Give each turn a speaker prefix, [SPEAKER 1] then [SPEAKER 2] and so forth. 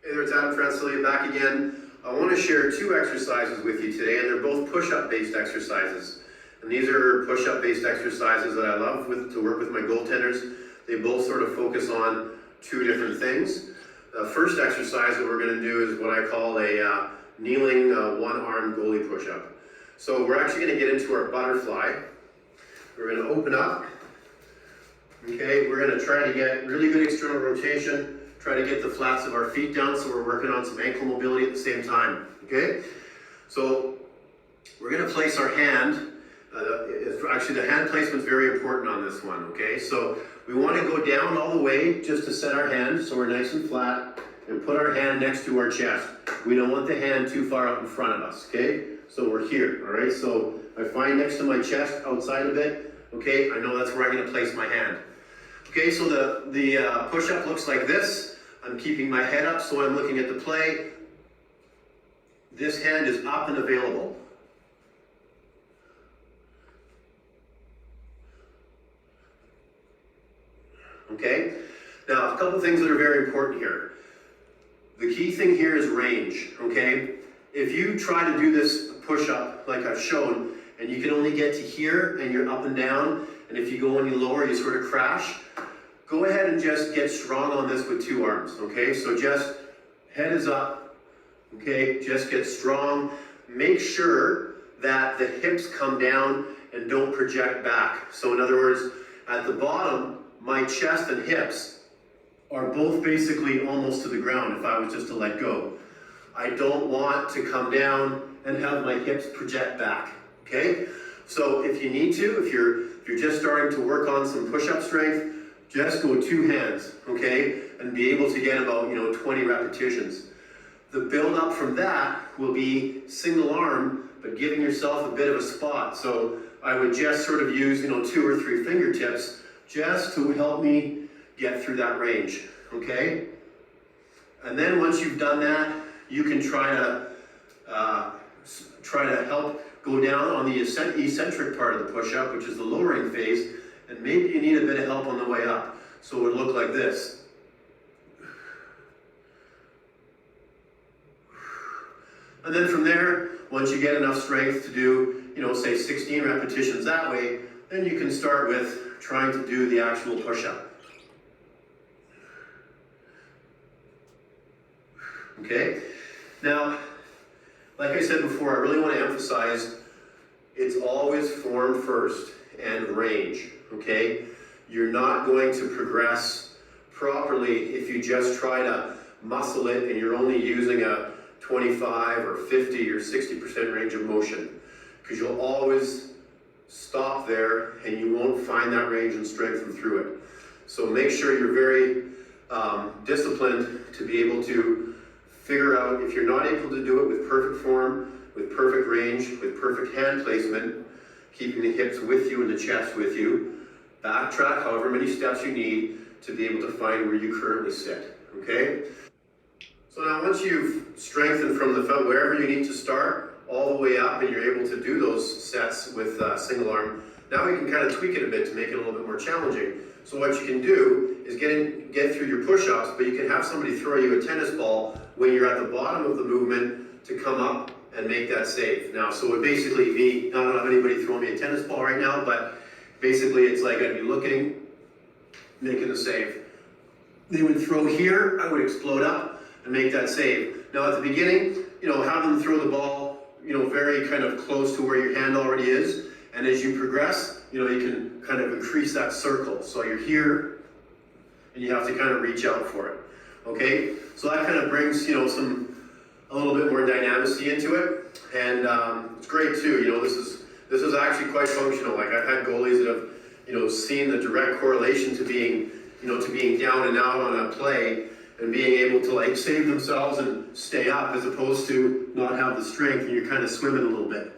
[SPEAKER 1] Hey there, it's Adam Transilia back again. I want to share two exercises with you today, and they're both push-up based exercises. And these are push-up based exercises that I love to work with my goaltenders. They both sort of focus on two different things. The first exercise that we're going to do is what I call a kneeling one-arm goalie push-up. So we're actually going to get into our butterfly. We're going to open up. Okay, we're going to try to get really good external rotation, try to get the flats of our feet down, so we're working on some ankle mobility at the same time. Okay, so we're going to place our hand. Actually, the hand placement is very important on this one. Okay, so we want to go down all the way just to set our hand so we're nice and flat, and put our hand next to our chest. We don't want the hand too far out in front of us. Okay, so we're here. All right, so I find next to my chest, outside of it. Okay, I know that's where I'm going to place my hand. Okay, so the push-up looks like this. I'm keeping my head up, so I'm looking at the play. This hand is up and available. Okay, now a couple things that are very important here. The key thing here is range, okay? If you try to do this push-up like I've shown, and you can only get to here, and you're up and down, and if you go any lower, you sort of crash, go ahead and just get strong on this with two arms, okay? So just head is up, okay? Just get strong. Make sure that the hips come down and don't project back. So in other words, at the bottom, my chest and hips are both basically almost to the ground if I was just to let go. I don't want to come down and have my hips project back, okay? So if you need to, if you're just starting to work on some push-up strength, just go two hands, okay? And be able to get about, 20 repetitions. The build up from that will be single arm, but giving yourself a bit of a spot. So I would just sort of use, 2 or 3 fingertips just to help me get through that range, okay? And then once you've done that, you can try to help go down on the eccentric part of the push-up, which is the lowering phase, and maybe you need a bit of help on the way up. So it would look like this. And then from there, once you get enough strength to do, say 16 repetitions that way, then you can start with trying to do the actual push-up. Okay? Now, like I said before, I really want to emphasize it's always form first and range, okay? You're not going to progress properly if you just try to muscle it and you're only using a 25 or 50 or 60% range of motion, because you'll always stop there and you won't find that range and strengthen through it. So make sure you're very disciplined to be able to figure out, if you're not able to do it with perfect form, with perfect range, with perfect hand placement, keeping the hips with you and the chest with you, backtrack however many steps you need to be able to find where you currently sit, okay? So now once you've strengthened from the foot, wherever you need to start, all the way up, and you're able to do those sets with single arm, now we can kind of tweak it a bit to make it a little bit more challenging. So what you can do is get through your push-ups, but you can have somebody throw you a tennis ball when you're at the bottom of the movement to come up and make that save. Now, so it would basically be, I don't have anybody throwing me a tennis ball right now, but basically it's like I'd be looking, making the save. They would throw here, I would explode up and make that save. Now at the beginning, have them throw the ball, very kind of close to where your hand already is. And as you progress, you can kind of increase that circle. So you're here, and you have to kind of reach out for it. Okay? So that kind of brings, a little bit more dynamicy into it. And it's great too. This is actually quite functional. Like I've had goalies that have, seen the direct correlation to being, to being down and out on a play, and being able to save themselves and stay up, as opposed to not have the strength and you're kind of swimming a little bit.